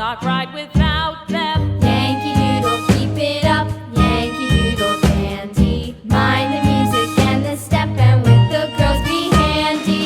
not right without them. Yankee Doodle, keep it up, Yankee Doodle dandy. Mind the music and the step, and with the girls be handy.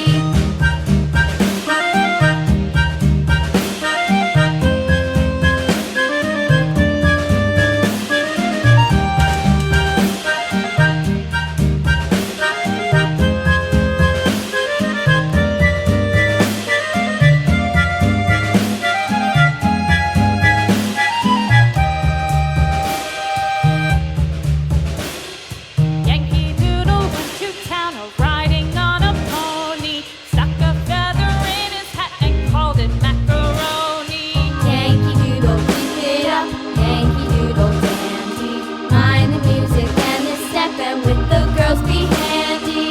Yankee Doodle went to town riding on a pony, stuck a feather in his hat and called it macaroni. Yankee Doodle, keep it up, Yankee Doodle dandy. Mind the music and the step, and with the girls be handy.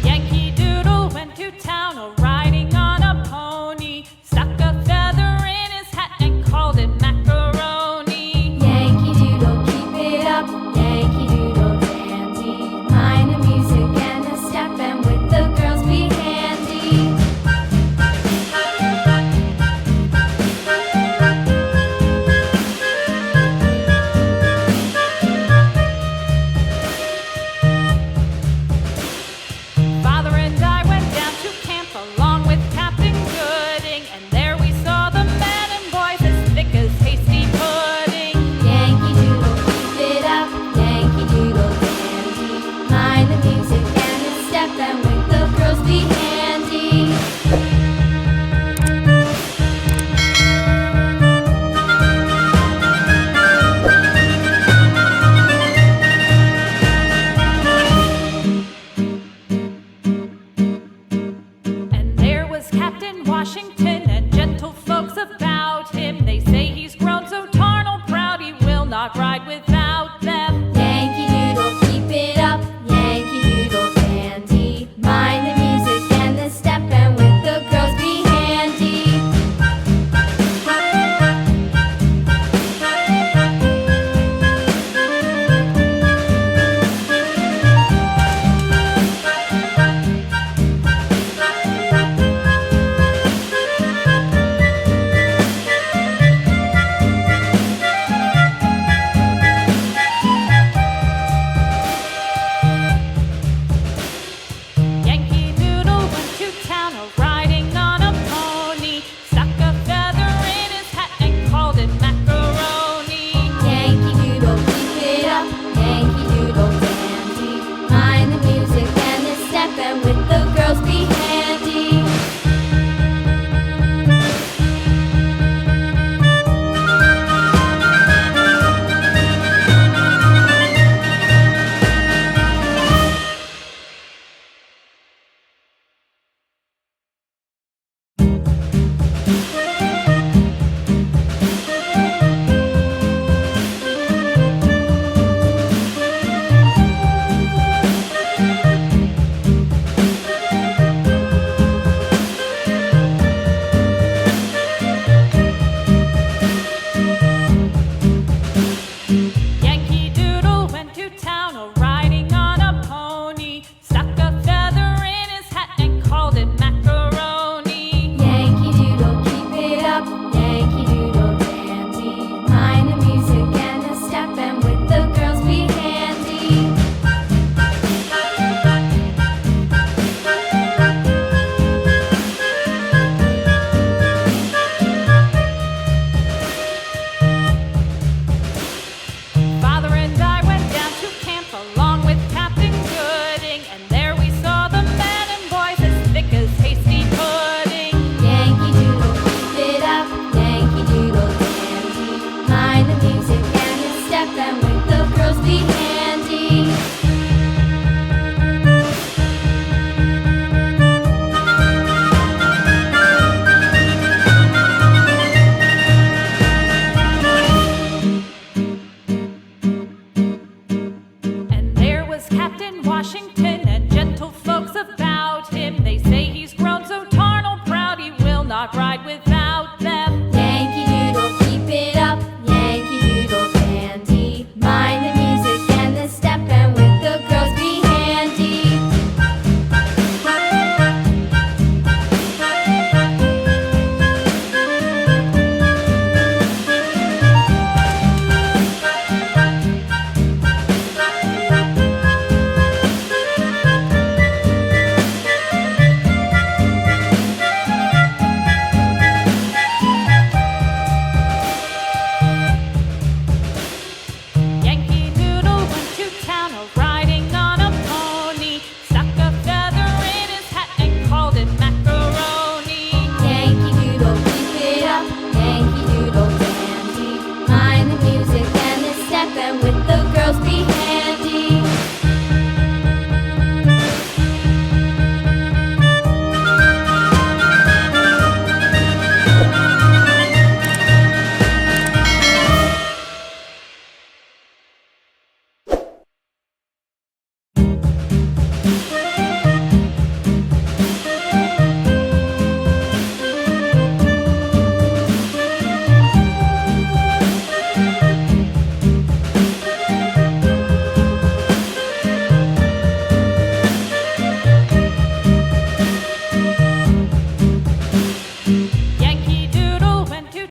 Yankee Doodle went to town riding on a pony, stuck a feather in his hat and called it macaroni. Yankee Doodle, keep it up, Yankee Doodle dandy. Mind the music and the step, and with the girls be handy. Father and I went down to camp along with Captain Gooding, and there we saw the men and boys as thick as hasty pudding. Yankee Doodle, keep it up, Yankee Doodle dandy. Mind the music and the step, and with the girls be handy.